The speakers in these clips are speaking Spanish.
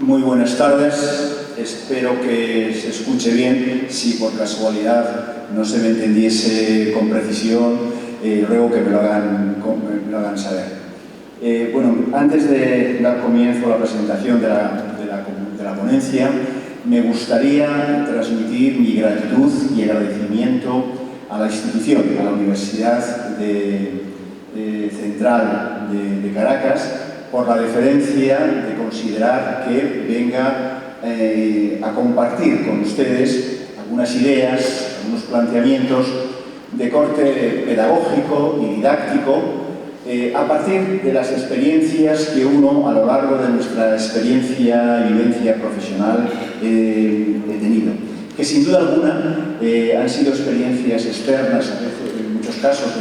Muy buenas tardes. Espero que se escuche bien. Si por casualidad no se me entendiese con precisión, ruego que me lo hagan saber. Bueno, antes de dar comienzo a la presentación de la ponencia, me gustaría transmitir mi gratitud y agradecimiento a la institución, a la Universidad Central de Caracas, por la deferencia de considerar que venga a compartir con ustedes algunas ideas, algunos planteamientos de corte pedagógico y didáctico a partir de las experiencias que uno, a lo largo de nuestra experiencia y vivencia profesional, he tenido. Que sin duda alguna han sido experiencias externas, en muchos casos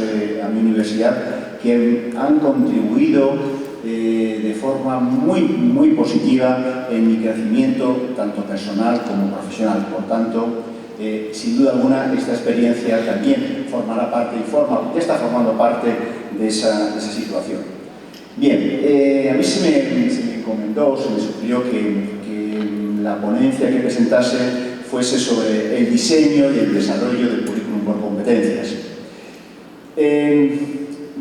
a mi universidad, que han contribuido de forma muy positiva en mi crecimiento, tanto personal como profesional. Por tanto, sin duda alguna, esta experiencia también formará parte ya está formando parte de esa situación. Bien, a mí se me comentó, se me sugirió que la ponencia que presentase fuese sobre el diseño y el desarrollo del currículum por competencias.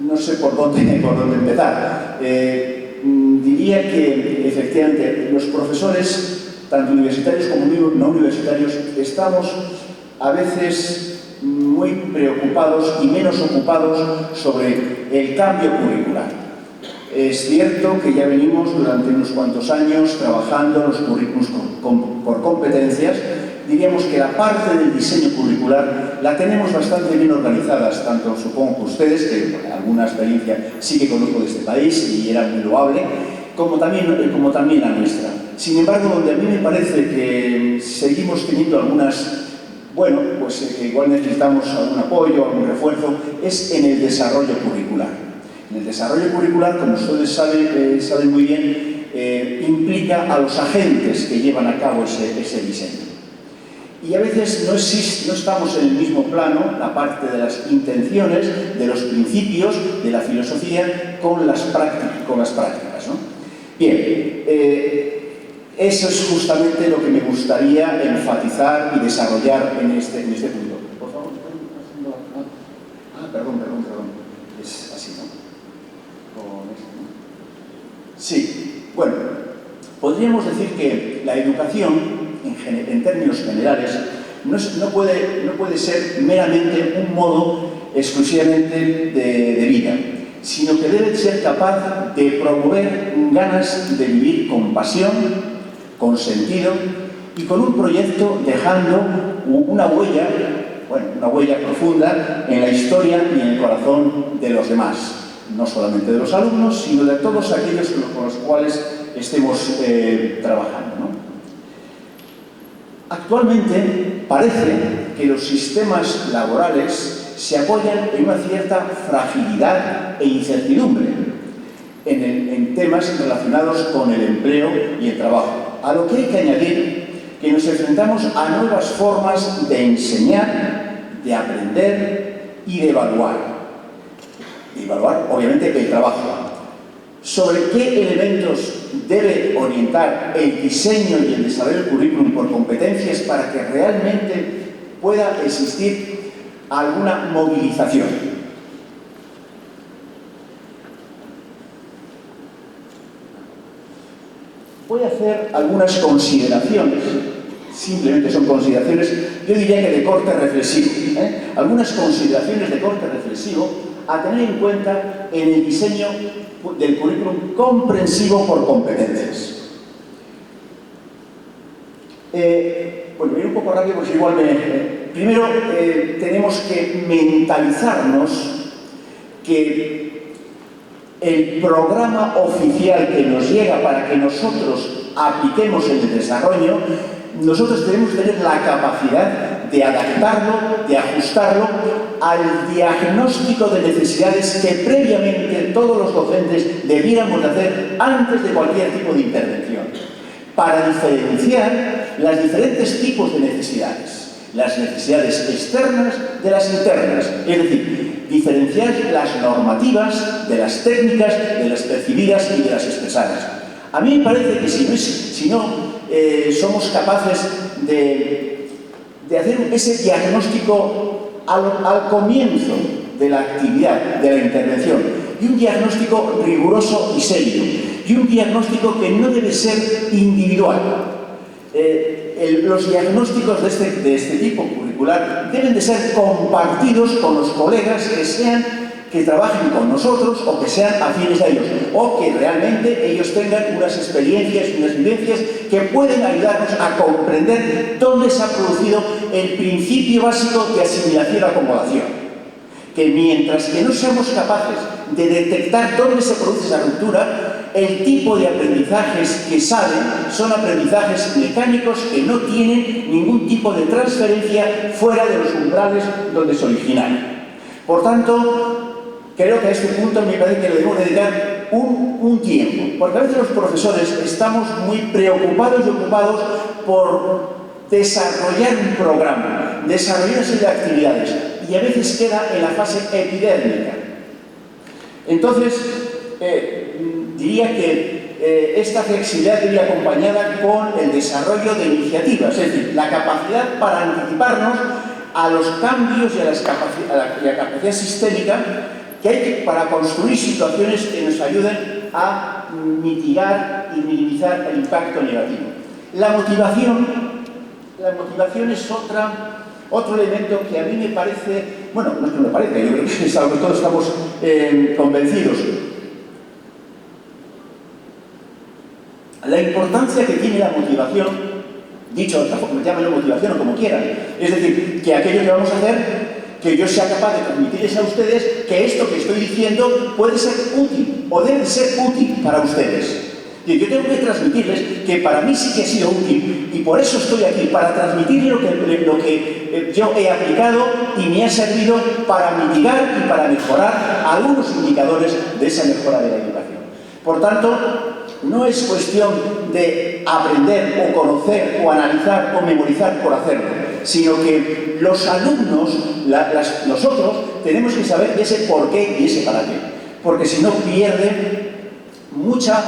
No sé por dónde empezar. Diría que, efectivamente, los profesores, tanto universitarios como no universitarios, estamos a veces muy preocupados y menos ocupados sobre el cambio curricular. Es cierto que ya venimos durante unos cuantos años trabajando los currículums por competencias. Diríamos que la parte del diseño curricular la tenemos bastante bien organizadas, tanto supongo que ustedes, que alguna experiencia sí que conozco de este país y era muy loable, como también la nuestra. Sin embargo, donde a mí me parece que seguimos teniendo algunas, bueno, pues igual necesitamos algún apoyo, algún refuerzo, es en el desarrollo curricular. En el desarrollo curricular, como ustedes saben muy bien, implica a los agentes que llevan a cabo ese diseño. Y a veces no estamos en el mismo plano, la parte de las intenciones, de los principios, de la filosofía, con las prácticas, ¿no? Bien, eso es justamente lo que me gustaría enfatizar y desarrollar en este punto. Por favor, perdón. Es así, ¿no? Sí, bueno, podríamos decir que la educación, en términos generales, no puede ser meramente un modo exclusivamente de vida, sino que debe ser capaz de promover ganas de vivir con pasión, con sentido y con un proyecto dejando una huella profunda en la historia y en el corazón de los demás, no solamente de los alumnos, sino de todos aquellos con los cuales estemos trabajando, ¿no? Actualmente parece que los sistemas laborales se apoyan en una cierta fragilidad e incertidumbre en temas relacionados con el empleo y el trabajo. A lo que hay que añadir que nos enfrentamos a nuevas formas de enseñar, de aprender y de evaluar. Evaluar, obviamente, el trabajo. Sobre qué elementos debe orientar el diseño y el desarrollo del currículum por competencias para que realmente pueda existir alguna movilización. Voy a hacer algunas consideraciones, simplemente son consideraciones, yo diría que de corte reflexivo, algunas consideraciones de corte reflexivo a tener en cuenta en el diseño del currículum comprensivo por competencias. Bueno, voy a ir un poco rápido porque igual primero tenemos que mentalizarnos que el programa oficial que nos llega para que nosotros apliquemos el desarrollo, nosotros debemos tener la capacidad de adaptarlo, de ajustarlo al diagnóstico de necesidades que previamente todos los docentes debiéramos de hacer antes de cualquier tipo de intervención, para diferenciar los diferentes tipos de necesidades, las necesidades externas de las internas, es decir, diferenciar las normativas de las técnicas, de las percibidas y de las expresadas. A mí me parece que si no somos capaces de hacer ese diagnóstico al comienzo de la actividad, de la intervención, y un diagnóstico riguroso y serio, y un diagnóstico que no debe ser individual. Los diagnósticos de este tipo curricular deben de ser compartidos con los colegas que trabajen con nosotros o que sean afines a ellos, o que realmente ellos tengan unas experiencias y unas vivencias que pueden ayudarnos a comprender dónde se ha producido el principio básico de asimilación-acomodación. Que mientras que no seamos capaces de detectar dónde se produce esa ruptura, el tipo de aprendizajes que salen son aprendizajes mecánicos que no tienen ningún tipo de transferencia fuera de los umbrales donde se originaron. Por tanto, creo que a este punto me parece que le debemos dedicar un tiempo, porque a veces los profesores estamos muy preocupados y ocupados por desarrollar un programa, desarrollar una serie de actividades, y a veces queda en la fase epidérmica. Entonces, diría que esta flexibilidad debe ir acompañada con el desarrollo de iniciativas, es decir, la capacidad para anticiparnos a los cambios y a la capacidad sistémica que hay para construir situaciones que nos ayuden a mitigar y minimizar el impacto negativo. La motivación es otro elemento que a mí me parece, bueno, no es que me parece, yo creo que es algo que todos estamos convencidos. La importancia que tiene la motivación, dicho de otra forma, llámenlo motivación o como quieran, es decir, que aquello que vamos a hacer, que yo sea capaz de transmitirles a ustedes que esto que estoy diciendo puede ser útil o debe ser útil para ustedes. Y yo tengo que transmitirles que para mí sí que ha sido útil y por eso estoy aquí, para transmitirles lo que yo he aplicado y me ha servido para mitigar y para mejorar algunos indicadores de esa mejora de la educación. Por tanto, no es cuestión de aprender o conocer o analizar o memorizar por hacerlo, sino que los alumnos, nosotros, tenemos que saber ese por qué y ese para qué, porque si no pierde mucha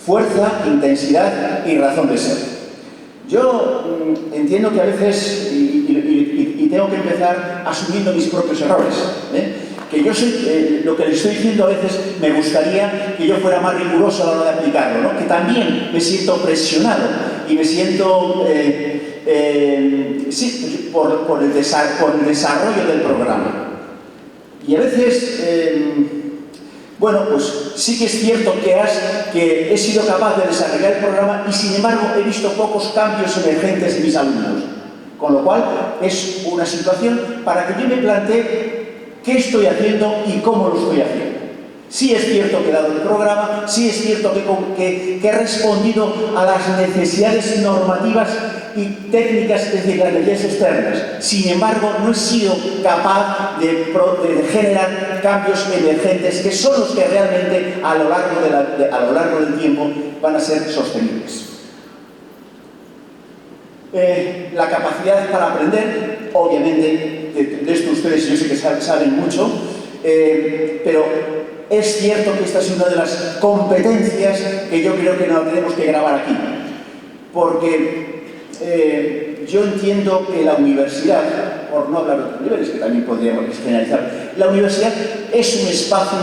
fuerza, intensidad y razón de ser. Yo entiendo que a veces, y tengo que empezar asumiendo mis propios errores, que yo soy, lo que les estoy diciendo a veces me gustaría que yo fuera más riguroso a la hora de aplicarlo, ¿no? Que también me siento presionado y me siento, sí, por el desarrollo del programa. Y a veces, bueno, pues sí que es cierto que he sido capaz de desarrollar el programa y sin embargo he visto pocos cambios emergentes en mis alumnos. Con lo cual es una situación para que yo me plantee qué estoy haciendo y cómo lo estoy haciendo. Sí es cierto que he dado el programa, sí es cierto que he respondido a las necesidades normativas y técnicas, es decir, las necesidades externas. Sin embargo, no he sido capaz de generar cambios emergentes que son los que realmente a lo largo del tiempo van a ser sostenibles. La capacidad para aprender, obviamente, de esto ustedes yo sé que saben mucho, pero es cierto que esta es una de las competencias que yo creo que no tenemos que grabar aquí, porque yo entiendo que la universidad, por no hablar de otros niveles, que también podríamos generalizar, la universidad es un espacio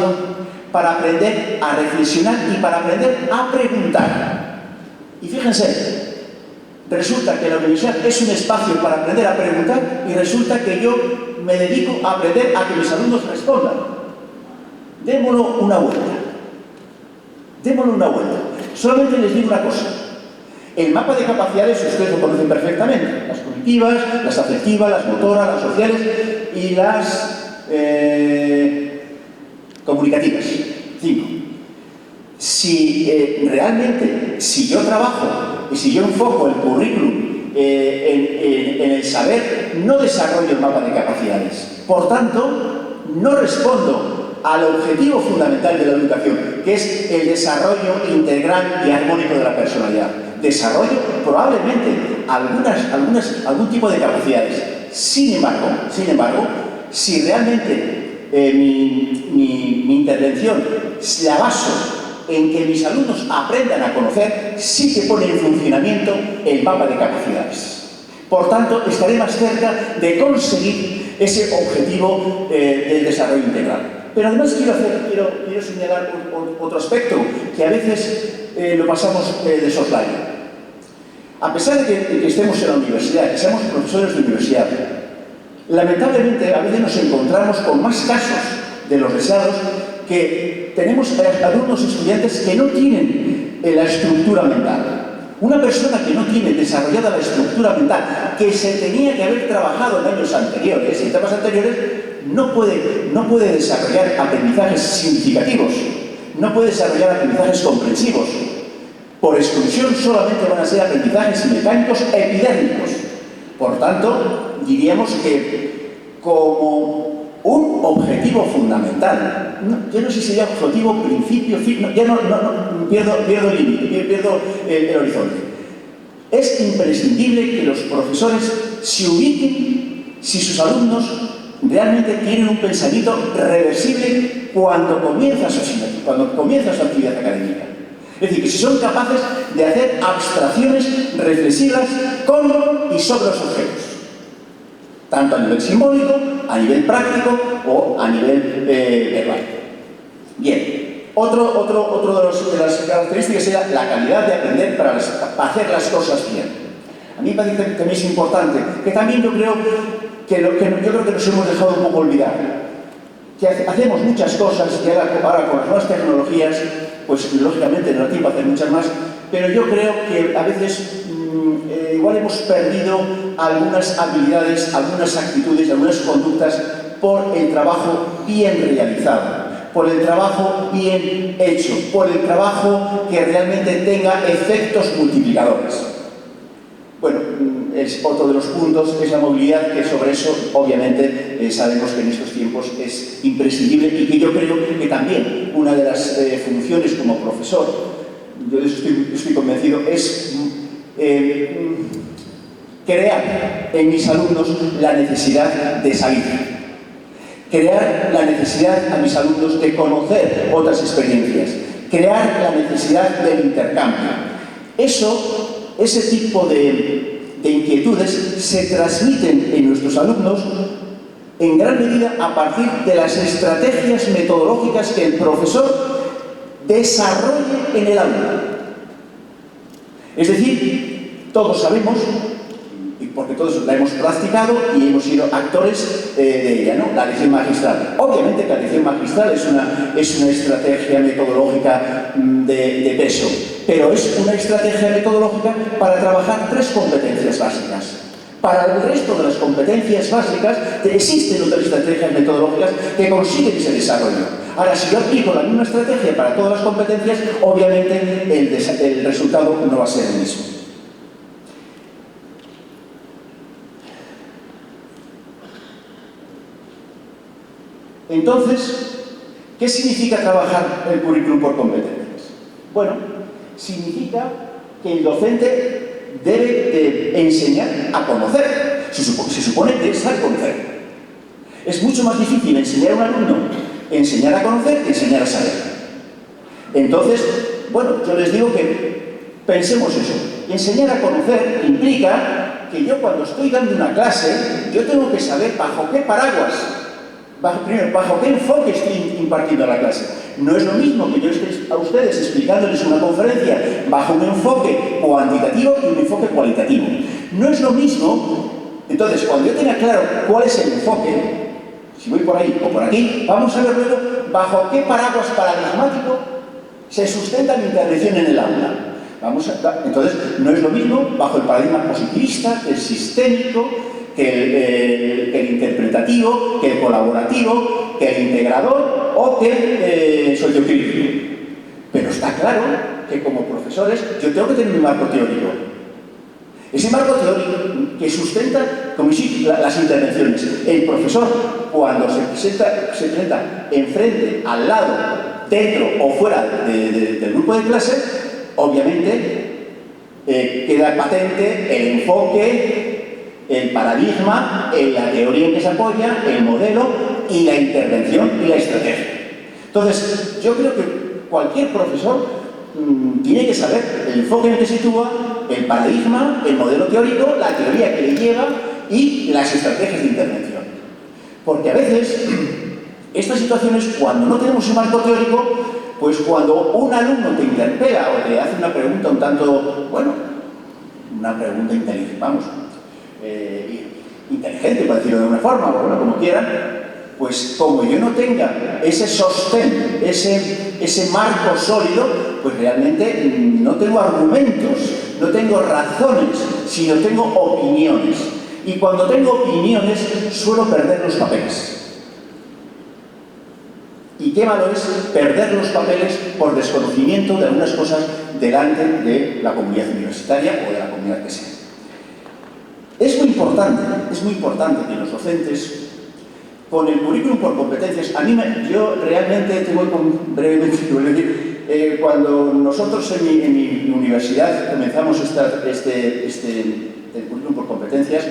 para aprender a reflexionar y para aprender a preguntar. Y fíjense, resulta que la universidad es un espacio para aprender a preguntar y resulta que yo me dedico a aprender a que mis alumnos respondan. Démoslo una vuelta. Démoslo una vuelta. Solamente les digo una cosa. El mapa de capacidades ustedes lo conocen perfectamente. Las cognitivas, las afectivas, las motoras, las sociales y las comunicativas. 5. Si realmente, si yo trabajo y si yo enfoco el currículum en el saber, no desarrollo el mapa de capacidades. Por tanto, no respondo al objetivo fundamental de la educación, que es el desarrollo integral y armónico de la personalidad. Desarrollo probablemente algún tipo de capacidades. Sin embargo, si realmente mi intervención la baso en que mis alumnos aprendan a conocer, sí que pone en funcionamiento el mapa de capacidades. Por tanto, estaré más cerca de conseguir ese objetivo del desarrollo integral. Pero además quiero señalar otro aspecto que a veces lo pasamos de soslayo. A pesar de que estemos en la universidad, que seamos profesores de universidad, lamentablemente a veces nos encontramos con más casos de los deseados que tenemos alumnos estudiantes que no tienen la estructura mental. Una persona que no tiene desarrollada la estructura mental que se tenía que haber trabajado en años anteriores, en etapas anteriores, no puede desarrollar aprendizajes significativos, no puede desarrollar aprendizajes comprensivos. Por exclusión solamente van a ser aprendizajes mecánicos epidérmicos. Por tanto, diríamos que como un objetivo fundamental, yo no sé si sería objetivo, principio, fin, pierdo el límite, pierdo el horizonte. Es imprescindible que los profesores se ubiquen si sus alumnos realmente tienen un pensamiento reversible cuando comienza su actividad académica. Es decir, que si son capaces de hacer abstracciones reflexivas con y sobre los objetos, tanto a nivel simbólico, a nivel práctico o a nivel verbal. Bien, otro de las características era la calidad de aprender para hacer las cosas bien. A mí me parece que también es importante, que también yo creo que nos hemos dejado un poco olvidar. Que hacemos muchas cosas y ahora con las nuevas tecnologías, pues lógicamente no da tiempo a hacer muchas más, pero yo creo que a veces igual hemos perdido algunas habilidades, algunas actitudes, algunas conductas por el trabajo bien realizado, por el trabajo bien hecho, por el trabajo que realmente tenga efectos multiplicadores. Bueno, es otro de los puntos, es la movilidad, que sobre eso obviamente sabemos que en estos tiempos es imprescindible y que yo creo que también una de las funciones como profesor, yo de eso estoy convencido, es crear en mis alumnos la necesidad de salir, crear la necesidad a mis alumnos de conocer otras experiencias, crear la necesidad del intercambio. Ese tipo de inquietudes se transmiten en nuestros alumnos en gran medida a partir de las estrategias metodológicas que el profesor desarrolle en el aula. Es decir, todos sabemos, porque todos la hemos practicado y hemos sido actores de ella, ¿no? La lección magistral. Obviamente que la lección magistral es una estrategia metodológica de peso, pero es una estrategia metodológica para trabajar tres competencias básicas. Para el resto de las competencias básicas existen otras estrategias metodológicas que consiguen ese desarrollo. Ahora, si yo aplico la misma estrategia para todas las competencias, obviamente el resultado no va a ser el mismo. Entonces, ¿qué significa trabajar el currículum por competencias? Bueno, significa que el docente debe de enseñar a conocer. Se supone que es saber conocer. Es mucho más difícil enseñar a un alumno enseñar a conocer que enseñar a saber. Entonces, bueno, yo les digo que pensemos eso. Enseñar a conocer implica que yo cuando estoy dando una clase, yo tengo que saber bajo qué paraguas, primero, bajo qué enfoque estoy impartiendo la clase. No es lo mismo que yo esté a ustedes explicándoles una conferencia bajo un enfoque cuantitativo y un enfoque cualitativo. No es lo mismo. Entonces, cuando yo tenga claro cuál es el enfoque, si voy por ahí o por aquí, vamos a ver luego bajo qué paraguas paradigmático se sustenta mi intervención en el aula. Entonces, no es lo mismo bajo el paradigma positivista, el sistémico, que el interpretativo, que el colaborativo, que el integrador o que el sociocrítico. Pero está claro que como profesores yo tengo que tener un marco teórico. Ese marco teórico que sustenta como si las intervenciones. El profesor, cuando se presenta enfrente, al lado, dentro o fuera del grupo de clase, obviamente queda patente el enfoque, el paradigma, la teoría en que se apoya, el modelo y la intervención y la estrategia. Entonces, yo creo que cualquier profesor tiene que saber el enfoque en el que se sitúa, el paradigma, el modelo teórico, la teoría que le lleva y las estrategias de intervención. Porque a veces, estas situaciones, cuando no tenemos un marco teórico, pues cuando un alumno te interpela o te hace una pregunta un tanto, bueno, una pregunta inteligente, vamos, inteligente, por decirlo de una forma, o bueno, como quieran, pues como yo no tenga ese sostén, ese marco sólido, pues realmente no tengo argumentos, no tengo razones, sino tengo opiniones. Y cuando tengo opiniones, suelo perder los papeles. Y qué malo es perder los papeles por desconocimiento de algunas cosas delante de la comunidad universitaria o de la comunidad que sea. Es muy importante que los docentes, con el currículum por competencias, yo realmente tengo brevemente que decir, cuando nosotros en mi universidad comenzamos el currículum por competencias,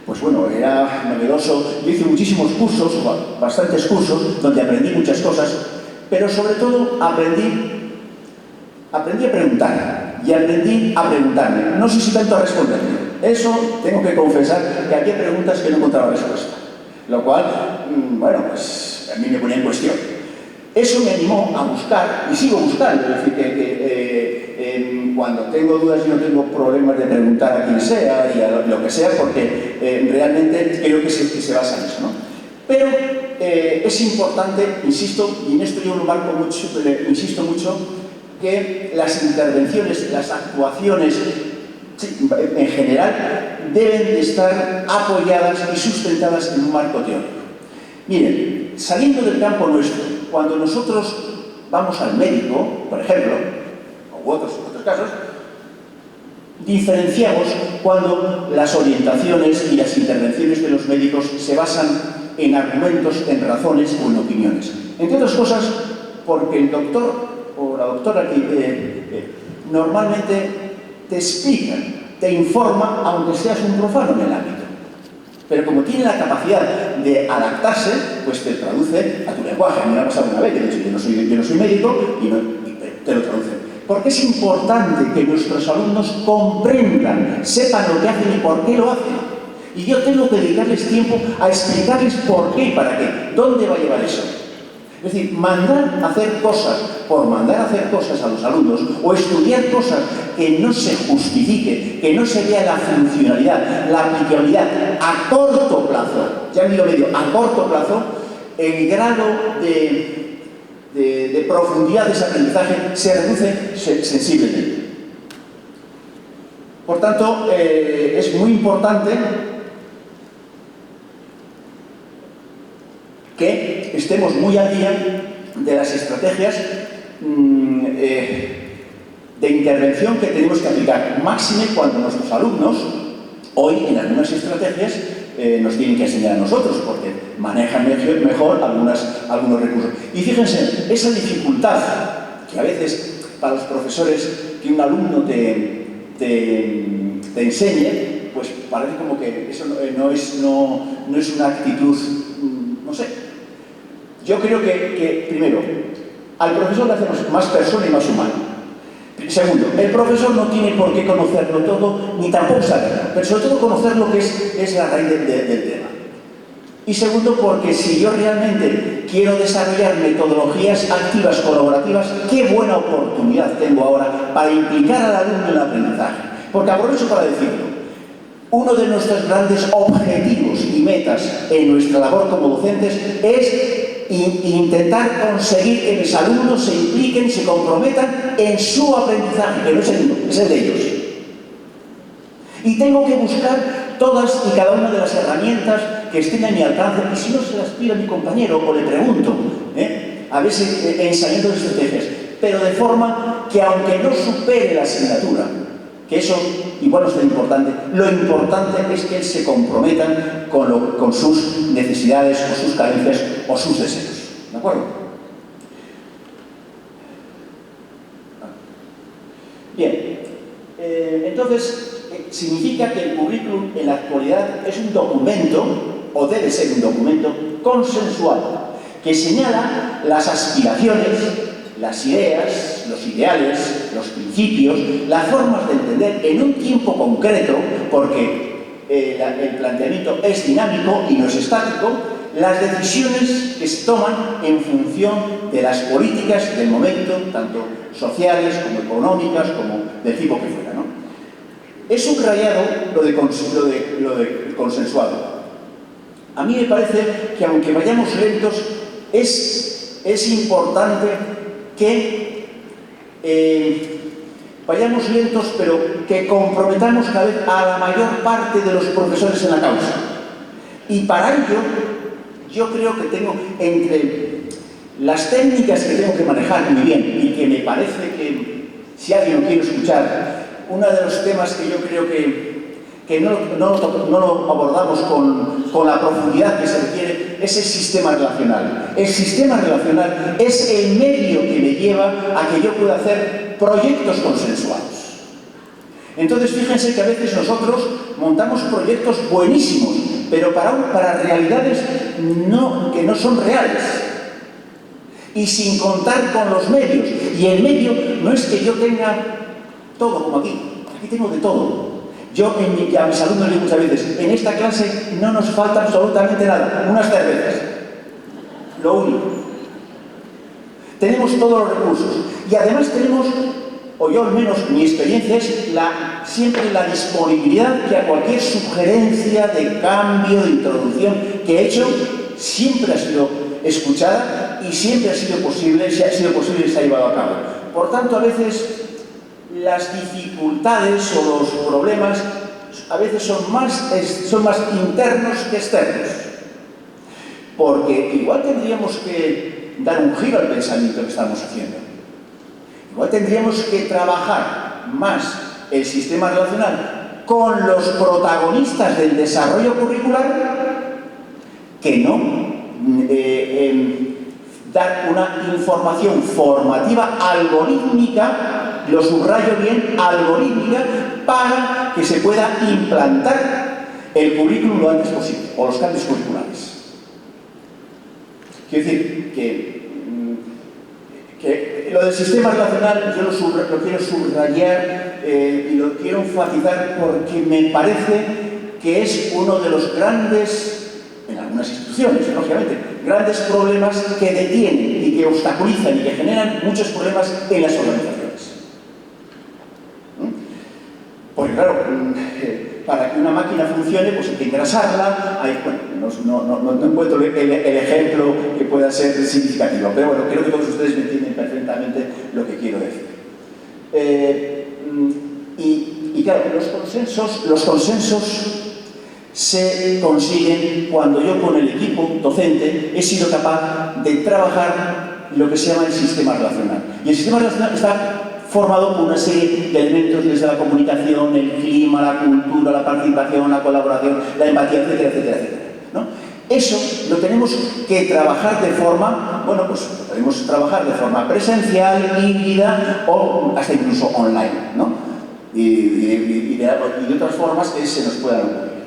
pues bueno, era novedoso. Yo hice muchísimos cursos, bastantes cursos, donde aprendí muchas cosas, pero sobre todo aprendí a preguntar y aprendí a preguntarme. No sé si tanto a responderme. Eso tengo que confesar que había preguntas que no encontraba respuesta, lo cual, bueno, pues a mí me ponía en cuestión. Eso me animó a buscar, y sigo buscando, es decir, que cuando tengo dudas y no tengo problemas de preguntar a quien sea y a lo que sea, porque realmente creo que se basa en eso, ¿no? Pero es importante, insisto, y en esto yo lo marco mucho, insisto mucho, que las intervenciones, las actuaciones, en general, deben de estar apoyadas y sustentadas en un marco teórico. Miren, saliendo del campo nuestro, cuando nosotros vamos al médico, por ejemplo, o otros casos, diferenciamos cuando las orientaciones y las intervenciones de los médicos se basan en argumentos, en razones o en opiniones. Entre otras cosas, porque el doctor o la doctora normalmente te explica, te informa, aunque seas un profano en el ámbito. Pero como tiene la capacidad de adaptarse, pues te traduce a tu lenguaje. A mí me ha pasado una vez, que de hecho yo no soy médico, y te lo traduce. Porque es importante que nuestros alumnos comprendan, sepan lo que hacen y por qué lo hacen. Y yo tengo que dedicarles tiempo a explicarles por qué y para qué. ¿Dónde va a llevar eso? Es decir, mandar a hacer cosas por mandar a hacer cosas a los alumnos o estudiar cosas que no se justifique, que no se vea la funcionalidad, la aplicabilidad a corto plazo, ya ni lo medio, a corto plazo, el grado de profundidad de ese aprendizaje se reduce sensiblemente. Por tanto, es muy importante que estemos muy al día de las estrategias de intervención que tenemos que aplicar, máxime cuando nuestros alumnos, hoy en algunas estrategias, nos tienen que enseñar a nosotros, porque manejan mejor algunos recursos. Y fíjense, esa dificultad que a veces para los profesores que un alumno te enseñe, pues parece como que eso no es una actitud, no sé. Yo creo que primero, al profesor le hacemos más persona y más humano. Segundo, el profesor no tiene por qué conocerlo todo, ni tampoco saberlo, pero sobre todo conocer lo que es la raíz del tema. Y segundo, porque si yo realmente quiero desarrollar metodologías activas, colaborativas, qué buena oportunidad tengo ahora para implicar al alumno en el aprendizaje. Porque aprovecho para decirlo, uno de nuestros grandes objetivos y metas en nuestra labor como docentes es intentar conseguir que mis alumnos se impliquen, se comprometan en su aprendizaje, que no es el mío, es el de ellos. Y tengo que buscar todas y cada una de las herramientas que estén a mi alcance, y si no se las pido a mi compañero o le pregunto, a veces ensayando estrategias, pero de forma que aunque no supere la asignatura, que eso igual no es tan importante, lo importante es que él se comprometan con sus necesidades o sus carencias o sus deseos. ¿De acuerdo? Bien, entonces significa que el currículum en la actualidad es un documento, o debe ser un documento, consensual, que señala las aspiraciones, las ideas, los ideales, los principios, las formas de entender en un tiempo concreto, porque el planteamiento es dinámico y no es estático, las decisiones que se toman en función de las políticas del momento, tanto sociales como económicas, como del tipo que fuera, ¿no? He subrayado lo de consensuado. A mí me parece que aunque vayamos lentos, es importante que vayamos lentos, pero que comprometamos cada vez a la mayor parte de los profesores en la causa. Y para ello, yo creo que tengo, entre las técnicas que tengo que manejar muy bien, y que me parece que, si alguien lo quiere escuchar, uno de los temas que yo creo que no lo abordamos con la profundidad que se requiere, es el sistema relacional. El sistema relacional es el medio que me lleva a que yo pueda hacer proyectos consensuados. Entonces, fíjense que a veces nosotros montamos proyectos buenísimos, pero para realidades que no son reales. Y sin contar con los medios. Y el medio no es que yo tenga todo como aquí. Aquí tengo de todo. Yo a mis alumnos les digo muchas veces, en esta clase no nos falta absolutamente nada, unas cervezas. Lo único. Tenemos todos los recursos. Y además tenemos, o yo al menos mi experiencia es siempre la disponibilidad que a cualquier sugerencia de cambio, de introducción que he hecho, siempre ha sido escuchada y siempre ha sido posible, si ha sido posible y se ha llevado a cabo. Por tanto, a veces las dificultades o los problemas a veces son más internos que externos. Porque igual tendríamos que dar un giro al pensamiento que estamos haciendo. Igual tendríamos que trabajar más el sistema relacional con los protagonistas del desarrollo curricular que no dar una información formativa algorítmica, lo subrayo bien, algorítmica, para que se pueda implantar el currículum lo antes posible, o los cambios curriculares. Quiero decir que lo del sistema relacional yo lo quiero subrayar y lo quiero enfatizar porque me parece que es uno de los grandes, en algunas instituciones, lógicamente, grandes problemas que detienen y que obstaculizan y que generan muchos problemas en las organizaciones. Porque claro, para que una máquina funcione, pues hay que engrasarla. No encuentro el ejemplo que pueda ser significativo, pero bueno, creo que todos ustedes me entienden perfectamente lo que quiero decir. Y claro, los consensos se consiguen cuando yo con el equipo docente he sido capaz de trabajar lo que se llama el sistema relacional. Y el sistema relacional está formado por una serie de elementos desde la comunicación, el clima, la cultura, la participación, la colaboración, la empatía, etcétera, etcétera, etcétera, ¿no? Eso lo tenemos que trabajar de forma, bueno, pues lo podemos trabajar de forma presencial, híbrida o hasta incluso online, ¿no? Y de otras formas que se nos puedan ocurrir.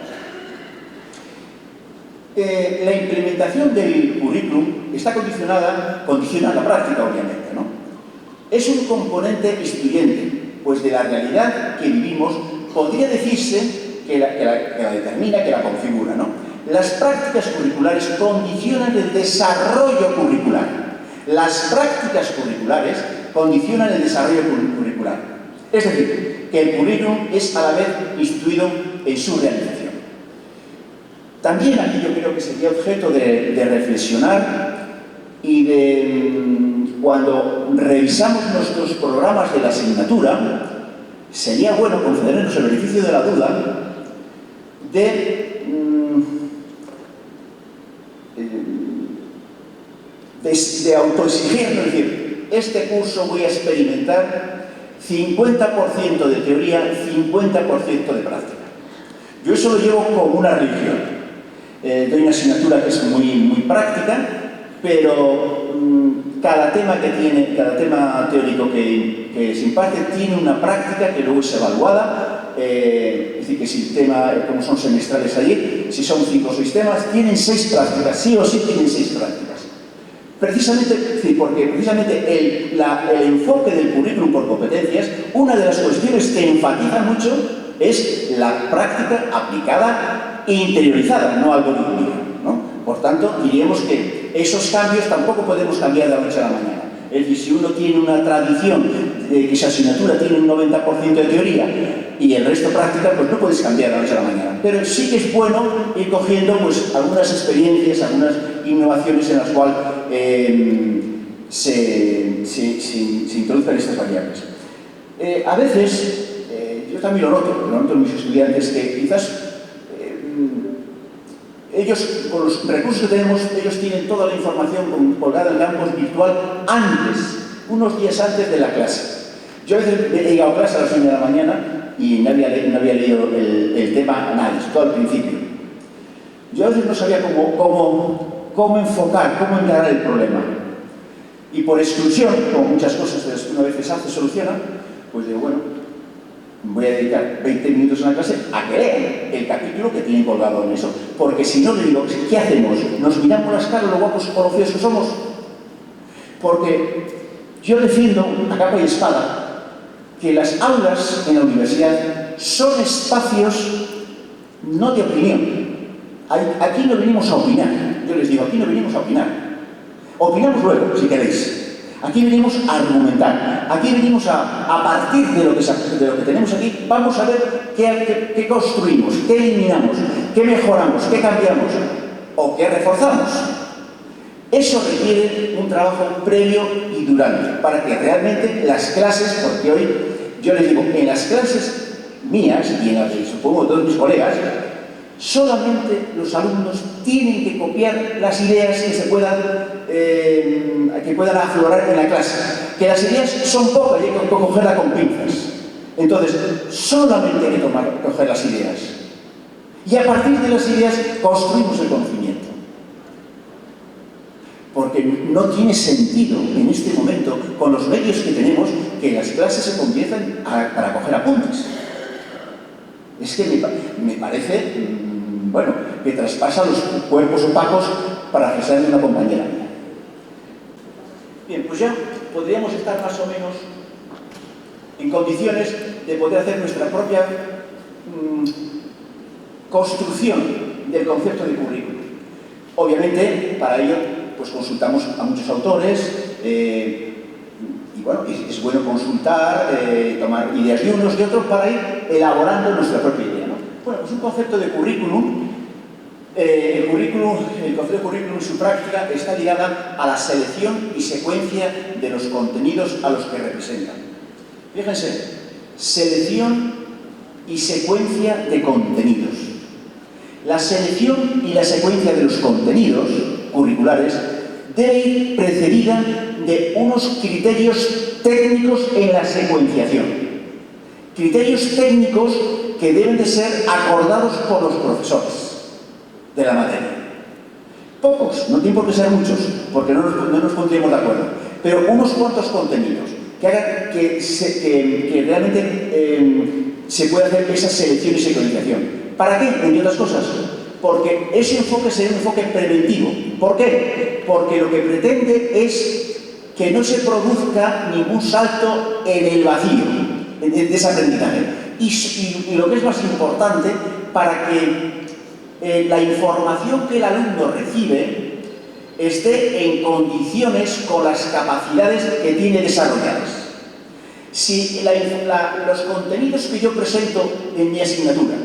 La implementación del currículum está condiciona la práctica, obviamente, ¿no? Es un componente excluyente, pues de la realidad que vivimos podría decirse que la determina, que la configura, ¿no? Las prácticas curriculares condicionan el desarrollo curricular. Las prácticas curriculares condicionan el desarrollo curricular. Es decir, que el currículum es a la vez instituido en su realización. También aquí yo creo que sería objeto de reflexionar y cuando revisamos nuestros programas de la asignatura, sería bueno concedernos el beneficio de la duda de autoexigirnos, es decir, este curso voy a experimentar 50% de teoría, 50% de práctica. Yo eso lo llevo como una religión. Doy una asignatura que es muy práctica, pero cada tema teórico que se imparte tiene una práctica que luego es evaluada. Es decir, que si el tema, como son semestrales allí, si son 5 o 6 temas, tienen 6 prácticas, sí o sí tienen 6 prácticas. Precisamente, sí, porque precisamente el enfoque del currículum por competencias, una de las cuestiones que enfatiza mucho es la práctica aplicada e interiorizada, no algorítmica, ¿no? Por tanto, diríamos que esos cambios tampoco podemos cambiar de la noche a la mañana. Es decir, si uno tiene una tradición de que esa asignatura tiene un 90% de teoría y el resto práctica, pues no puedes cambiar de la noche a la mañana. Pero sí que es bueno ir cogiendo pues, algunas experiencias, algunas innovaciones en las cuales se introduzcan estas variables. A veces, yo también lo noto en mis estudiantes, que quizás ellos, con los recursos que tenemos, ellos tienen toda la información colgada en campus virtual unos días antes de la clase. Yo a veces he llegado a clase a las 9 de la mañana y no había leído el tema nada, todo al principio. Yo a veces no sabía cómo enfocar, cómo encarar el problema. Y por exclusión, como muchas cosas que una vez se hace, solucionan, pues digo, bueno, voy a dedicar 20 minutos en la clase a que lean el capítulo que tienen colgado en eso. Porque si no, le digo, ¿qué hacemos? ¿Nos miramos las caras, lo guapos y conocidos que somos? Porque yo defiendo a capa y espada que las aulas en la universidad son espacios no de opinión. Aquí no venimos a opinar. Yo les digo, aquí no venimos a opinar. Opinamos luego, si queréis. Aquí venimos a argumentar. Aquí venimos a partir de lo que tenemos aquí, vamos a ver qué construimos, qué eliminamos, qué mejoramos, qué cambiamos o qué reforzamos. Eso requiere un trabajo previo y durante, para que realmente las clases, porque hoy yo les digo, en las clases mías y en las de, supongo, todos mis colegas, solamente los alumnos tienen que copiar las ideas que puedan aflorar en la clase. Que las ideas son pocas y hay que cogerlas con pinzas. Entonces, solamente hay que coger las ideas. Y a partir de las ideas construimos el conocimiento. Porque no tiene sentido en este momento, con los medios que tenemos, que las clases se conviertan para coger apuntes. Es que me parece, bueno, que traspasa los cuerpos opacos para gestar de una compañera mía. Bien, pues ya podríamos estar más o menos en condiciones de poder hacer nuestra propia construcción del concepto de currículum. Obviamente, para ello, pues consultamos a muchos autores y bueno, es bueno consultar, tomar ideas de unos y otros para ir elaborando nuestra propia idea, ¿no? Bueno, pues un concepto de currículum, el concepto de currículum y su práctica está ligada a la selección y secuencia de los contenidos a los que representan. Fíjense, selección y secuencia de contenidos. La selección y la secuencia de los contenidos curriculares debe ir precedida de unos criterios técnicos en la secuenciación. Criterios técnicos que deben de ser acordados por los profesores de la materia. Pocos, no tienen por qué ser muchos, porque no nos pondríamos de acuerdo, pero unos cuantos contenidos que hagan que realmente se pueda hacer esa selección y secuenciación. ¿Para qué? Entre otras cosas, porque ese enfoque sería un enfoque preventivo. ¿Por qué? Porque lo que pretende es que no se produzca ningún salto en el vacío de ese aprendizaje. Y lo que es más importante, para que la información que el alumno recibe esté en condiciones con las capacidades que tiene desarrolladas. Si los contenidos que yo presento en mi asignatura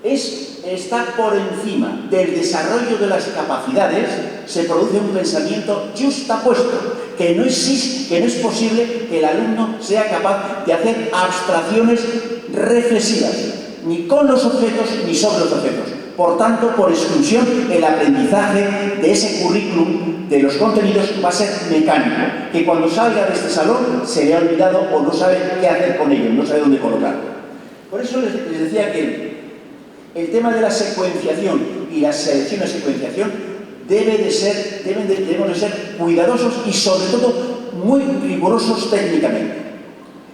está por encima del desarrollo de las capacidades, se produce un pensamiento justapuesto, que no es posible que el alumno sea capaz de hacer abstracciones reflexivas, ni con los objetos ni sobre los objetos. Por tanto, por exclusión, el aprendizaje de ese currículum, de los contenidos, va a ser mecánico, que cuando salga de este salón se le ha olvidado o no sabe qué hacer con ello, no sabe dónde colocarlo. Por eso les decía que el tema de la secuenciación y la selección de secuenciación debemos de ser cuidadosos y sobre todo muy rigurosos técnicamente.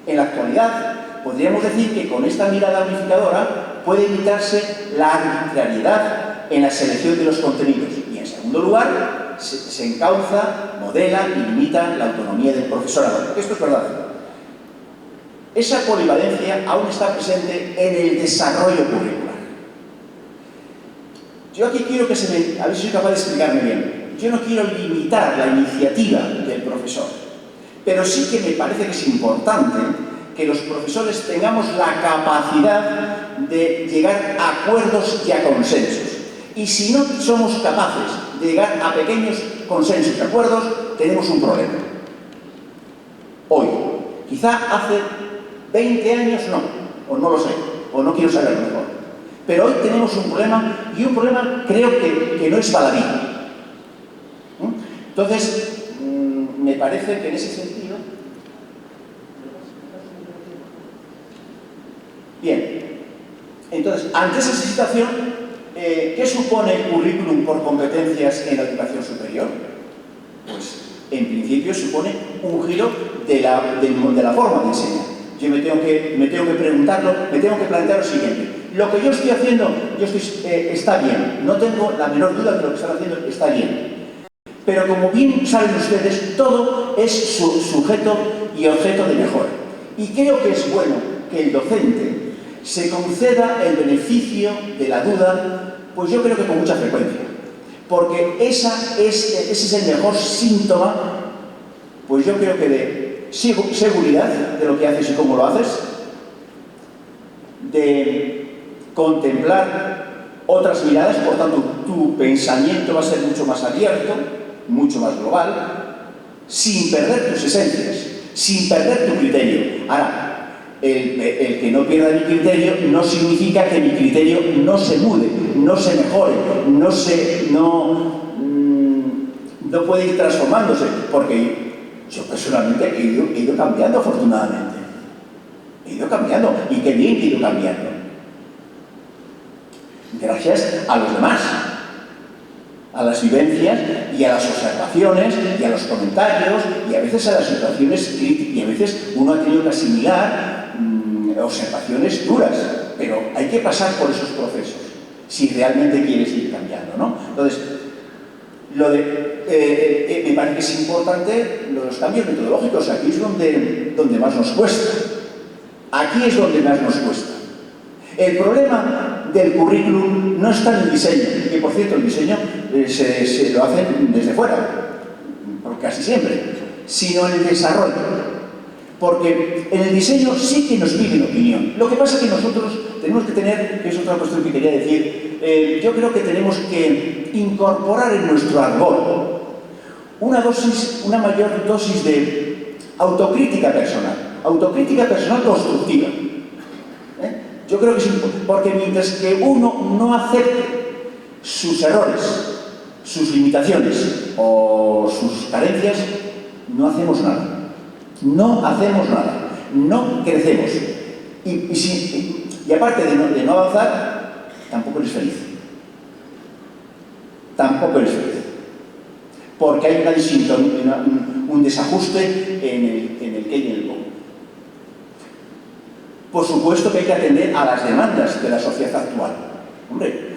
En la actualidad podríamos decir que con esta mirada unificadora puede evitarse la arbitrariedad en la selección de los contenidos y en segundo lugar se encauza, modela y limita la autonomía del profesorado. Esto es verdad. Esa polivalencia aún está presente en el desarrollo curricular. Yo aquí quiero que a ver si soy capaz de explicarme bien. Yo no quiero limitar la iniciativa del profesor, pero sí que me parece que es importante que los profesores tengamos la capacidad de llegar a acuerdos y a consensos. Y si no somos capaces de llegar a pequeños consensos y acuerdos, tenemos un problema. Hoy, quizá hace 20 años no, o no lo sé, o no quiero saberlo mejor. Pero hoy tenemos un problema, y un problema creo que no es baladí. Entonces, me parece que en ese sentido... Bien, entonces, ante esa situación, ¿qué supone el currículum por competencias en la educación superior? Pues, en principio, supone un giro de la forma de enseñar. Yo me tengo que preguntarlo, me tengo que plantear lo siguiente. Lo que yo estoy haciendo, está bien. No tengo la menor duda de que lo que están haciendo está bien. Pero como bien saben ustedes, todo es sujeto y objeto de mejora. Y creo que es bueno que el docente se conceda el beneficio de la duda, pues yo creo que con mucha frecuencia. Porque ese es el mejor síntoma, pues yo creo que de seguridad de lo que haces y cómo lo haces, de contemplar otras miradas, por tanto tu pensamiento va a ser mucho más abierto, mucho más global, sin perder tus esencias, sin perder tu criterio. Ahora, el que no pierda mi criterio no significa que mi criterio no se mude, no se mejore, no puede ir transformándose, porque yo personalmente he ido cambiando, afortunadamente. He ido cambiando, y qué bien que he ido cambiando. Gracias a los demás, a las vivencias y a las observaciones y a los comentarios y a veces a las situaciones críticas, y a veces uno ha tenido que asimilar observaciones duras, pero hay que pasar por esos procesos si realmente quieres ir cambiando, ¿no? Entonces, me parece que es importante lo de los cambios metodológicos. Aquí es donde más nos cuesta. Aquí es donde más nos cuesta. El problema del currículum no está en el diseño, que por cierto el diseño se lo hacen desde fuera, casi siempre, sino en el desarrollo. Porque en el diseño sí que nos piden opinión. Lo que pasa es que nosotros tenemos que tener, que es otra cuestión que quería decir, yo creo que tenemos que incorporar en nuestro argot una mayor dosis de autocrítica personal constructiva. Yo creo que sí, porque mientras que uno no acepte sus errores, sus limitaciones o sus carencias, no hacemos nada. No hacemos nada, no crecemos. Y aparte de no avanzar, tampoco eres feliz. Tampoco eres feliz. Porque hay un desajuste en el qué y en el cómo. Por supuesto que hay que atender a las demandas de la sociedad actual. Hombre,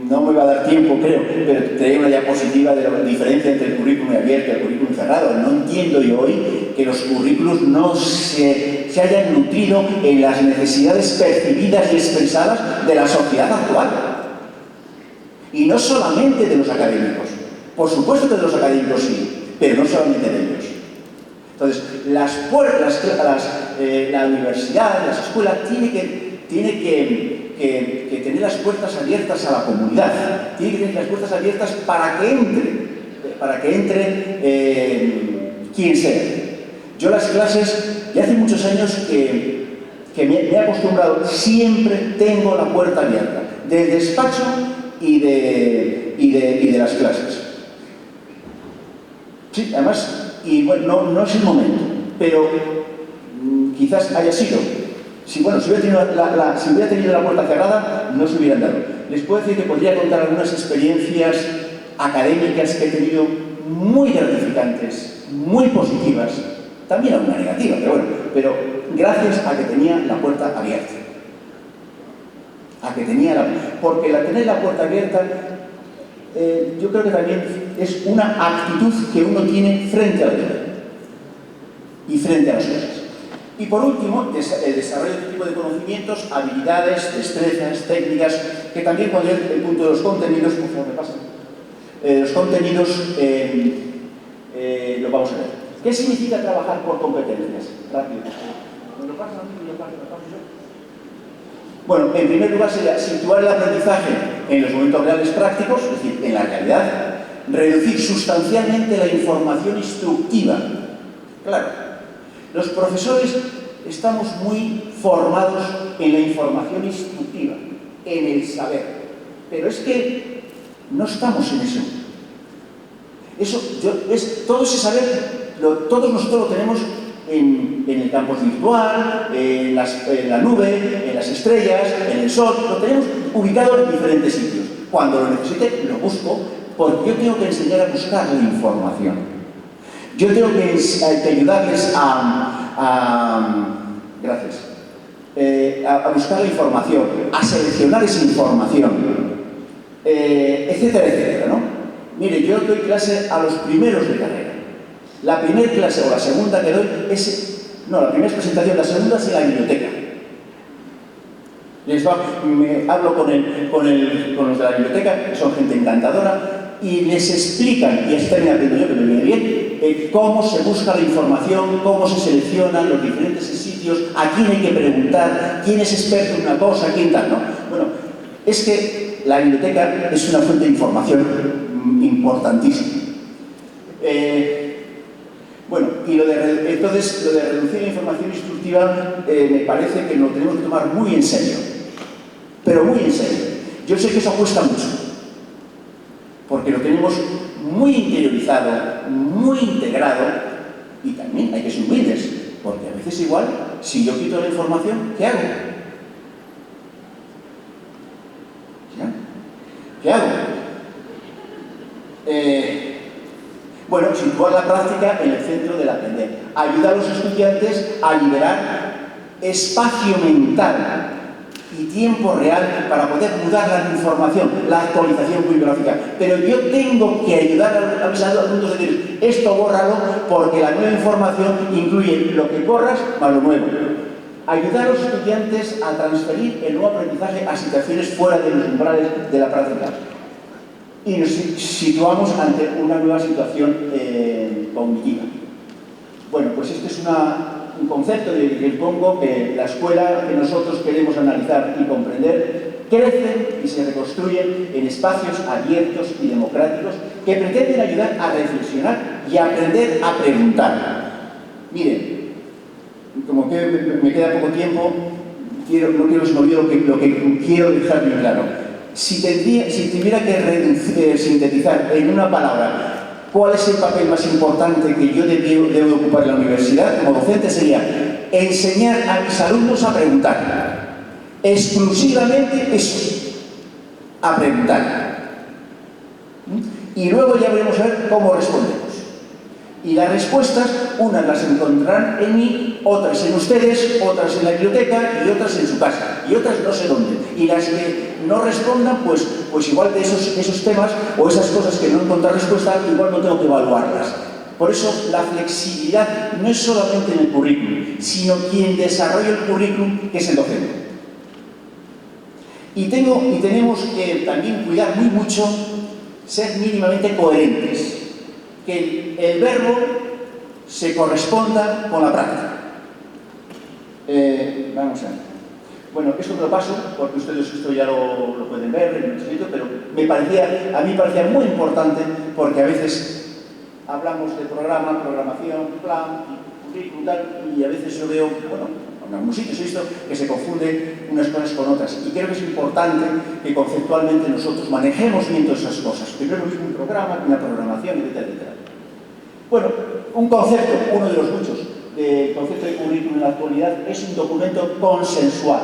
no me va a dar tiempo, creo, pero traía una diapositiva de la diferencia entre el currículum abierto y el currículum cerrado. No entiendo yo hoy que los currículos no se hayan nutrido en las necesidades percibidas y expresadas de la sociedad actual. Y no solamente de los académicos. Por supuesto que de los académicos sí, pero no solamente de ellos. Entonces, la universidad, las escuelas, tiene que tener las puertas abiertas a la comunidad, tiene que tener las puertas abiertas para que entre quien sea. Yo las clases, ya hace muchos años que me he acostumbrado, siempre tengo la puerta abierta, del despacho y de las clases. Sí, además, y bueno, no es el momento, pero quizás haya sido. Si hubiera tenido la puerta cerrada, no se hubieran dado. Les puedo decir que podría contar algunas experiencias académicas que he tenido muy gratificantes, muy positivas, también alguna negativa, pero gracias a que tenía la puerta abierta. Porque tener la puerta abierta yo creo que también es una actitud que uno tiene frente a la vida y frente a las cosas. Y por último, el desarrollo de otro tipo de conocimientos, habilidades, destrezas, técnicas, que también cuando es el punto de los contenidos, por favor, me pasa. Los contenidos lo vamos a ver. ¿Qué significa trabajar por competencias? Rápido. ¿Me lo pasan a mí? ¿Me lo paso yo? Bueno, en primer lugar sería situar el aprendizaje en los momentos reales prácticos, es decir, en la realidad, reducir sustancialmente la información instructiva. Claro, los profesores estamos muy formados en la información instructiva, en el saber, pero es que no estamos en eso. Todo ese saber, todos nosotros lo tenemos en el campus virtual, en la nube, en las estrellas, en el sol, lo tenemos ubicado en diferentes sitios. Cuando lo necesite, lo busco, porque yo tengo que enseñar a buscar la información. Yo tengo que ayudarles gracias, a buscar la información, a seleccionar esa información, etcétera, etcétera, ¿no? Mire, yo doy clase a los primeros de carrera. La primera clase o la segunda que doy la primera es presentación, la segunda es en la biblioteca. Hablo con los de la biblioteca, que son gente encantadora, y les explican, y hasta también aprendo yo, que me viene bien, cómo se busca la información, cómo se seleccionan los diferentes sitios, a quién hay que preguntar, quién es experto en una cosa, quién tal, ¿no? Bueno, es que la biblioteca es una fuente de información importantísima. Bueno, y entonces lo de reducir la información instructiva me parece que lo tenemos que tomar muy en serio, pero muy en serio. Yo sé que eso cuesta mucho, porque lo tenemos muy interiorizado, muy integrado, y también hay que ser humildes, porque a veces igual, si yo quito la información, ¿qué hago? ¿Ya? ¿Qué hago? Bueno, situar la práctica en el centro del aprender. Ayudar a los estudiantes a liberar espacio mental y tiempo real para poder mudar la información, la actualización bibliográfica. Pero yo tengo que ayudar a mis alumnos a decir, esto bórralo porque la nueva información incluye lo que borras más lo nuevo. Ayudar a los estudiantes a transferir el nuevo aprendizaje a situaciones fuera de los umbrales de la práctica. Y nos situamos ante una nueva situación cognitiva. Bueno, pues este es un concepto que pongo que la escuela que nosotros queremos analizar y comprender crece y se reconstruye en espacios abiertos y democráticos que pretenden ayudar a reflexionar y aprender a preguntar. Miren, como que me queda poco tiempo, no quiero que se me olvide lo que quiero dejar bien claro. Si tuviera que sintetizar en una palabra cuál es el papel más importante que yo debo ocupar en la universidad como docente, sería enseñar a mis alumnos a preguntar. Exclusivamente eso, a preguntar. Y luego ya veremos a ver cómo respondemos. Y las respuestas, unas las encontrarán en mí, otras en ustedes, otras en la biblioteca y otras en su casa, y otras no sé dónde. Y las que no respondan, pues igual de esos temas o esas cosas que no encuentran respuesta, igual no tengo que evaluarlas. Por eso la flexibilidad no es solamente en el currículum, sino quien desarrolla el currículum, que es el docente. Y tenemos que también cuidar muy mucho ser mínimamente coherentes. Que el verbo se corresponda con la práctica. Vamos a ver. Bueno, esto me lo paso porque ustedes esto ya lo pueden ver en el escrito, pero a mí me parecía muy importante porque a veces hablamos de programación, plan, currículum, tal, y a veces yo veo, bueno, en algunos sitios he visto que se confunden unas cosas con otras. Y creo que es importante que conceptualmente nosotros manejemos bien todas esas cosas. Primero es un programa, una programación, etcétera, etcétera. Bueno, un concepto, uno de los muchos, del concepto de currículum en la actualidad, es un documento consensual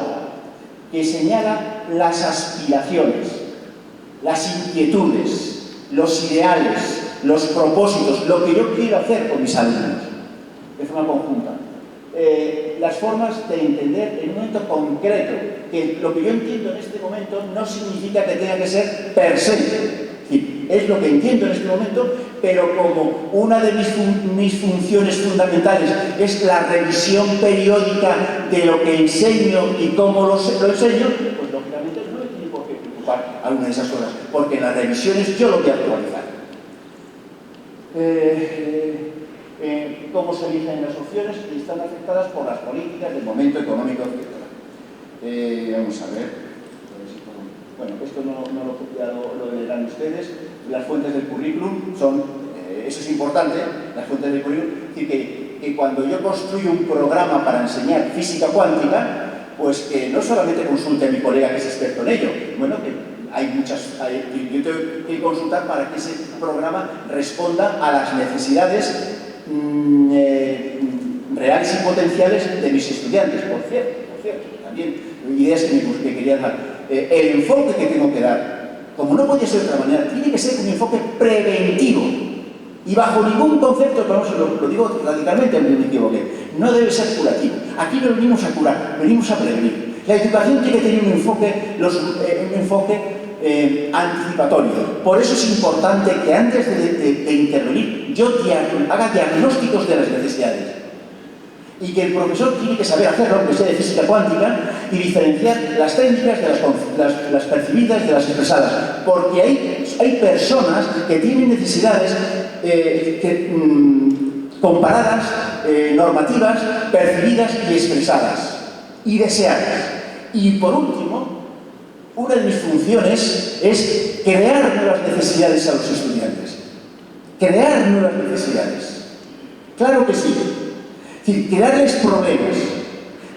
que señala las aspiraciones, las inquietudes, los ideales, los propósitos, lo que yo quiero hacer con mis alumnos, de forma conjunta. Las formas de entender en un momento concreto, que lo que yo entiendo en este momento no significa que tenga que ser per se. es lo que entiendo en este momento, pero como una de mis funciones fundamentales es la revisión periódica de lo que enseño y cómo lo enseño, pues lógicamente no me tiene por qué preocupar alguna de esas cosas, porque en las revisiones yo lo voy a actualizar. Cómo se eligen las opciones y están afectadas por las políticas del momento económico, etc. Vamos a ver. Bueno, esto ya lo leerán ustedes. Las fuentes del currículum son, eso es importante, las fuentes del currículum, es decir, que cuando yo construyo un programa para enseñar física cuántica, pues que no solamente consulte a mi colega que es experto en ello, bueno, que yo tengo que consultar para que ese programa responda a las necesidades reales y potenciales de mis estudiantes, por cierto, también ideas que quería dar. El enfoque que tengo que dar, como no puede ser de otra manera, tiene que ser un enfoque preventivo y bajo ningún concepto, lo digo radicalmente, aunque me equivoqué, no debe ser curativo. Aquí no venimos a curar, venimos a prevenir. La educación tiene que tener un enfoque anticipatorio. Por eso es importante que antes de intervenir yo haga diagnósticos de las necesidades. Y que el profesor tiene que saber hacerlo, aunque sea de física cuántica, y diferenciar las técnicas de las percibidas de las expresadas. Porque hay personas que tienen necesidades comparadas, normativas, percibidas y expresadas, y deseadas. Y por último, una de mis funciones es crear nuevas necesidades a los estudiantes. Crear nuevas necesidades. Claro que sí. Es decir, crearles problemas.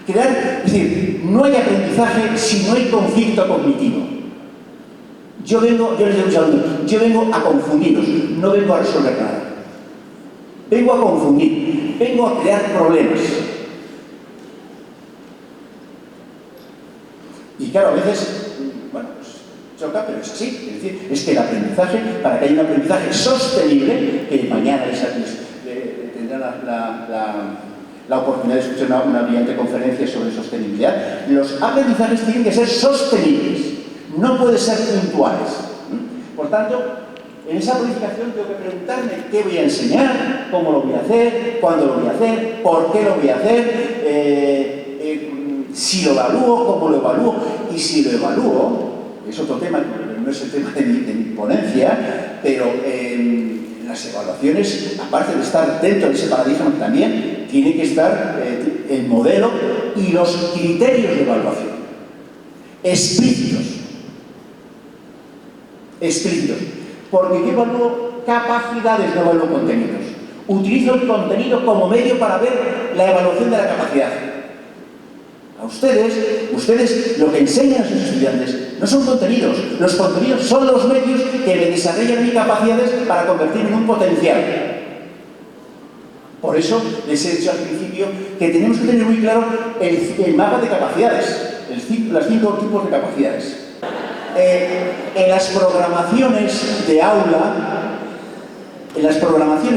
Es decir, no hay aprendizaje si no hay conflicto cognitivo. Yo les digo a los alumnos, yo vengo a confundiros, no vengo a resolver nada. Vengo a confundir, vengo a crear problemas. Y claro, a veces, bueno, pues choca, pero es así. Es decir, es que el aprendizaje, para que haya un aprendizaje sostenible, que mañana tendrán la oportunidad de escuchar una brillante conferencia sobre sostenibilidad, los aprendizajes tienen que ser sostenibles, no pueden ser puntuales. Por tanto, en esa planificación tengo que preguntarme qué voy a enseñar, cómo lo voy a hacer, cuándo lo voy a hacer, por qué lo voy a hacer, si lo evalúo, cómo lo evalúo, y si lo evalúo, es otro tema, no es el tema de mi ponencia, pero las evaluaciones, aparte de estar dentro de ese paradigma también, tiene que estar el modelo y los criterios de evaluación explícitos. Porque yo evalúo capacidades, no evalúo contenidos. Utilizo el contenido como medio para ver la evaluación de la capacidad. A ustedes lo que enseñan a sus estudiantes no son contenidos. Los contenidos son los medios que me desarrollan mis capacidades para convertirme en un potencial. Por eso les he dicho al principio que tenemos que tener muy claro el mapa de capacidades, los 5 tipos de capacidades. En las programaciones de aula,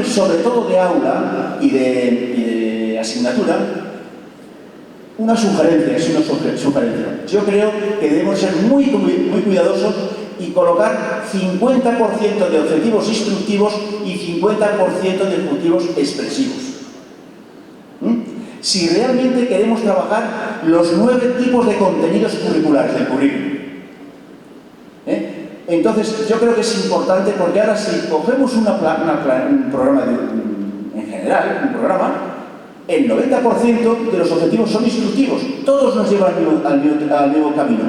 sobre todo de aula y de asignatura, una sugerencia. Yo creo que debemos ser muy cuidadosos y colocar 50% de objetivos instructivos y 50% de objetivos expresivos. Si realmente queremos trabajar los 9 tipos de contenidos curriculares del currículum. Entonces, yo creo que es importante, porque ahora si cogemos un programa en general, el 90% de los objetivos son instructivos. Todos nos llevan al mismo camino.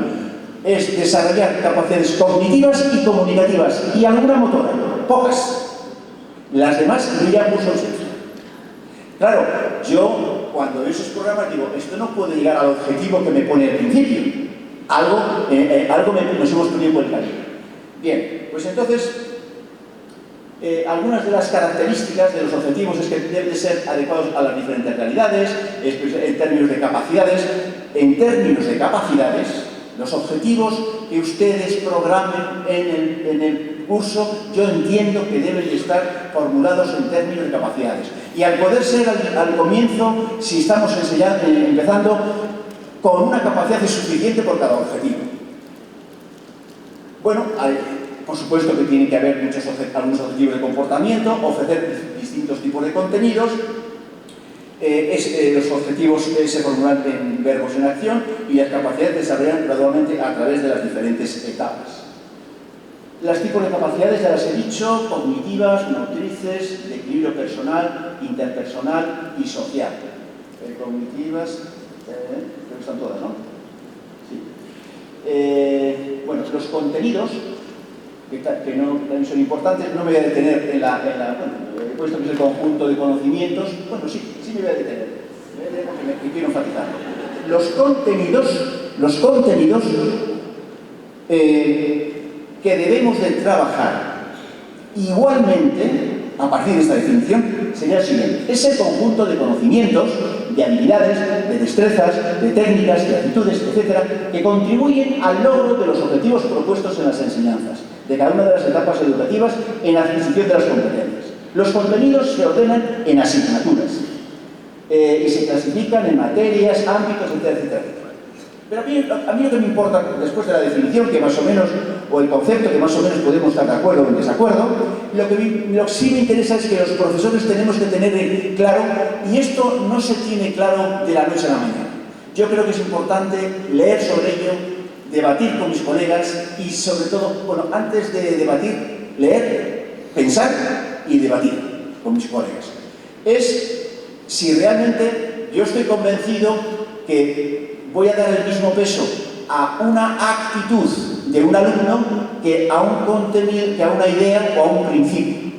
Es desarrollar capacidades cognitivas y comunicativas y alguna motora, pocas. Las demás yo ya puso ausencia. Claro, yo cuando veo esos programas digo, esto no puede llegar al objetivo que me pone al principio. Algo nos hemos perdido por el camino. Bien, pues entonces, algunas de las características de los objetivos es que deben de ser adecuados a las diferentes realidades, en términos de capacidades. En términos de capacidades, los objetivos que ustedes programen en el curso, yo entiendo que deben de estar formulados en términos de capacidades. Y al poder ser al comienzo, si estamos empezando, con una capacidad suficiente por cada objetivo. Bueno, Por supuesto que tiene que haber algunos objetivos de comportamiento, ofrecer distintos tipos de contenidos. Los objetivos se formulan en verbos en acción y las capacidades se desarrollan gradualmente a través de las diferentes etapas. Los tipos de capacidades ya las he dicho: cognitivas, motrices, de equilibrio personal, interpersonal y social. Cognitivas, creo que están todas, ¿no? Sí. Bueno, los contenidos, que también son importantes, no me voy a detener en bueno, he puesto que es el conjunto de conocimientos. Bueno, sí me voy a detener porque quiero enfatizarlo. Los contenidos que debemos de trabajar igualmente, a partir de esta definición, sería el siguiente: es el conjunto de conocimientos, de habilidades, de destrezas, de técnicas, de actitudes, etcétera, que contribuyen al logro de los objetivos propuestos en las enseñanzas de cada una de las etapas educativas en la adquisición de las competencias. Los contenidos se ordenan en asignaturas y se clasifican en materias, ámbitos, etcétera, etcétera. Pero a mí lo que me importa, después de la definición, que más o menos, o el concepto que más o menos podemos estar de acuerdo o en desacuerdo, lo que sí me interesa es que los profesores tenemos que tener claro, y esto no se tiene claro de la noche a la mañana. Yo creo que es importante leer sobre ello, debatir con mis colegas y, sobre todo, bueno, antes de debatir, leer, pensar y debatir con mis colegas. Es si realmente yo estoy convencido que voy a dar el mismo peso a una actitud de un alumno que a un contenido, que a una idea o a un principio.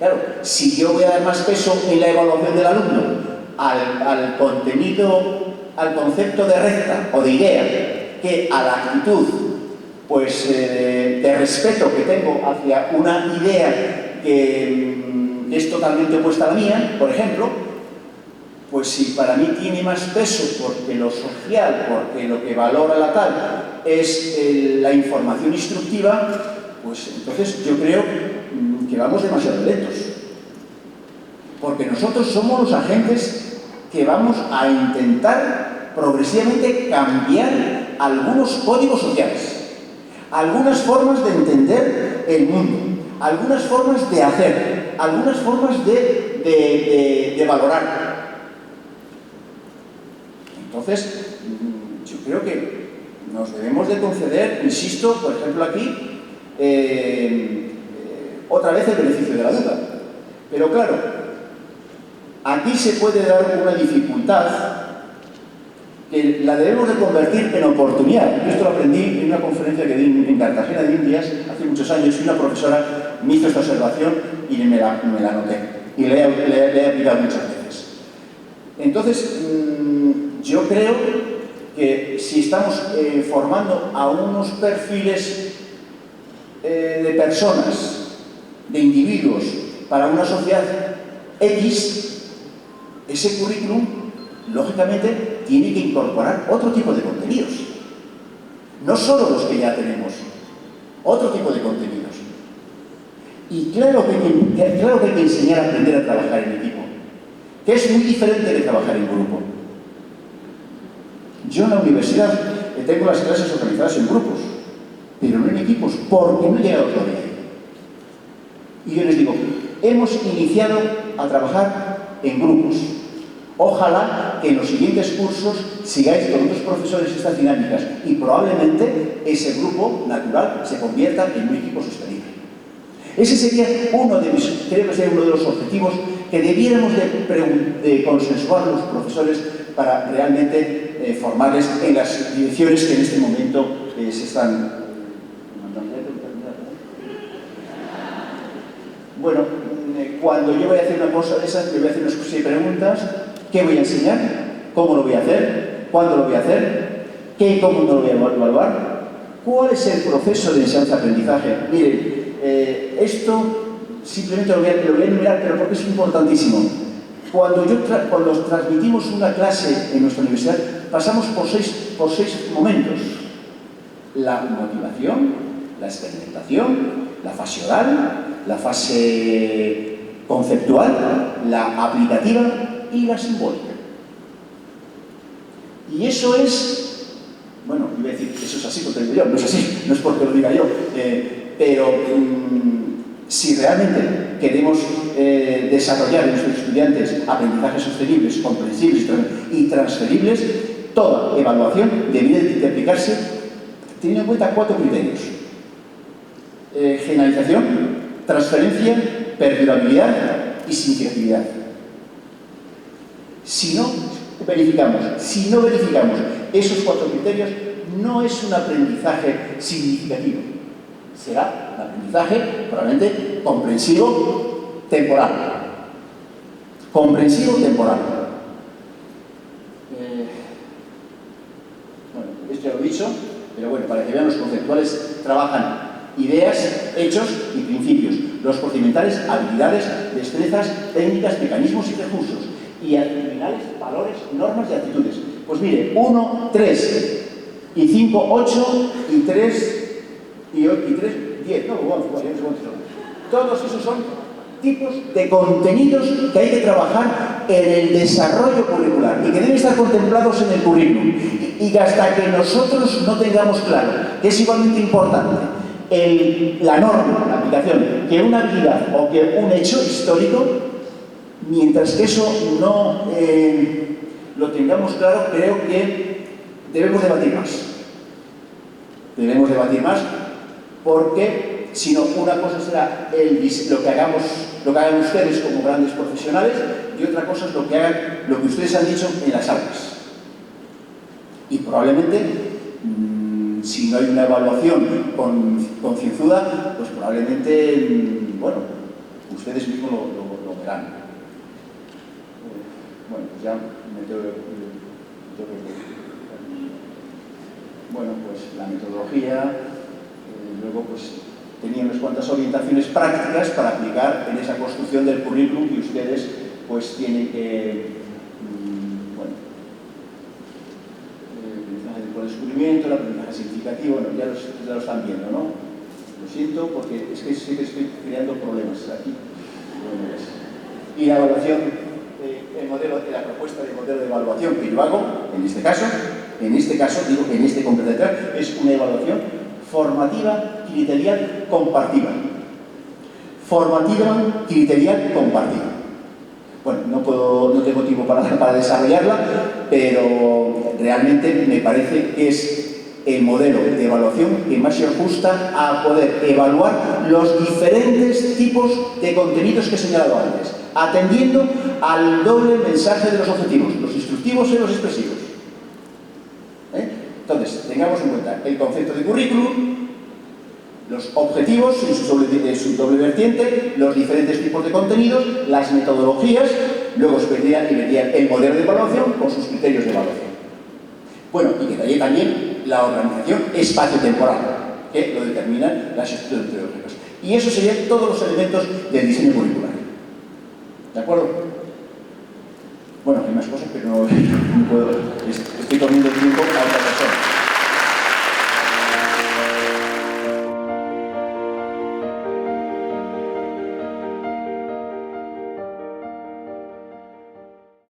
Claro, si yo voy a dar más peso en la evaluación del alumno al contenido, al concepto de recta o de idea, que a la actitud, pues, de respeto que tengo hacia una idea que es totalmente opuesta a la mía, por ejemplo, pues si para mí tiene más peso porque lo social, porque lo que valora la tal es la información instructiva, pues entonces yo creo que vamos demasiado lentos. Porque nosotros somos los agentes que vamos a intentar progresivamente cambiar algunos códigos sociales, algunas formas de entender el mundo, algunas formas de hacer, algunas formas de valorar. Entonces, yo creo que nos debemos de conceder, insisto, por ejemplo aquí, otra vez el beneficio de la duda. Pero claro, aquí se puede dar una dificultad que la debemos de convertir en oportunidad. Yo esto lo aprendí en una conferencia que di en Cartagena de Indias hace muchos años, y una profesora me hizo esta observación y me la anoté. Y le he aplicado muchas veces. Entonces, yo creo que si estamos formando a unos perfiles de personas, de individuos, para una sociedad X, ese currículum, lógicamente, tiene que incorporar otro tipo de contenidos. No solo los que ya tenemos, otro tipo de contenidos. Y claro que hay que enseñar a aprender a trabajar en equipo, que es muy diferente de trabajar en grupo. Yo en la universidad tengo las clases organizadas en grupos, pero no en equipos, porque no he llegado todavía. Y yo les digo, hemos iniciado a trabajar en grupos. Ojalá que en los siguientes cursos sigáis con otros profesores estas dinámicas y probablemente ese grupo natural se convierta en un equipo sostenible. Ese sería creo que sería uno de los objetivos que debiéramos de consensuar los profesores para realmente formarles en las direcciones que en este momento se están mandando. Bueno, cuando yo voy a hacer una cosa de esas, le voy a hacer una serie de preguntas. ¿Qué voy a enseñar? ¿Cómo lo voy a hacer? ¿Cuándo lo voy a hacer? ¿Qué y cómo lo voy a evaluar? ¿Cuál es el proceso de enseñanza-aprendizaje? Miren, esto simplemente lo voy a enumerar, pero porque es importantísimo. Cuando transmitimos una clase en nuestra universidad, pasamos por seis momentos. La motivación, la experimentación, la fase oral, la fase conceptual, la aplicativa y la simbólica. Y eso es, bueno, iba a decir, eso es así. así porque lo digo yo, no es así, no es porque lo diga yo, pero si realmente queremos desarrollar en nuestros estudiantes aprendizajes sostenibles, comprensibles y transferibles, toda evaluación debería de aplicarse teniendo en cuenta 4 criterios. Generalización, transferencia, perdurabilidad y significatividad. Si no verificamos esos 4 criterios, no es un aprendizaje significativo. Será un aprendizaje probablemente comprensivo temporal. Comprensivo temporal. Bueno, esto ya lo he dicho, pero bueno, para que vean, los conceptuales trabajan ideas, hechos y principios. Los procedimentales, habilidades, destrezas, técnicas, mecanismos y recursos. Y actitudinales, valores, normas y actitudes. Pues mire, 1, 3 y 5, 8 y 3 y 3, 10. No, bueno, ya no sé cuántos son. Todos esos son tipos de contenidos que hay que trabajar en el desarrollo curricular y que deben estar contemplados en el currículum. Y que hasta que nosotros no tengamos claro que es igualmente importante la norma, la aplicación, que una habilidad o que un hecho histórico, mientras que eso no lo tengamos claro, creo que debemos debatir más. Debemos debatir más porque, si no, una cosa será lo que hagan ustedes como grandes profesionales y otra cosa es lo que ustedes han dicho en las aulas. Y probablemente, si no hay una evaluación concienzuda, pues probablemente, bueno, ustedes mismos lo verán. Bueno, pues ya bueno, pues la metodología, luego pues tenía unas cuantas orientaciones prácticas para aplicar en esa construcción del currículum que ustedes pues tienen que, bueno, el aprendizaje por descubrimiento, el aprendizaje significativo, bueno, ya lo están viendo, ¿no? Lo siento porque es que sé que estoy creando problemas aquí. Bueno, y la evaluación, la propuesta de modelo de evaluación que yo hago, en este caso, digo, en este concreto, es una evaluación formativa, criterial, compartida. Formativa, criterial, compartida. Bueno, no tengo tiempo para desarrollarla, pero realmente me parece que es el modelo de evaluación que más se ajusta a poder evaluar los diferentes tipos de contenidos que he señalado antes, atendiendo al doble mensaje de los objetivos, los instructivos y los expresivos. Entonces, tengamos en cuenta el concepto de currículum, los objetivos en su doble vertiente, los diferentes tipos de contenidos, las metodologías, luego se vería el modelo de evaluación con sus criterios de evaluación. Bueno, y quedaría también la organización espacio-temporal, que lo determinan las estructuras teóricas. Y eso serían todos los elementos del diseño curricular. ¿De acuerdo? Bueno, hay más cosas, pero no puedo. Estoy comiendo tiempo a otra persona.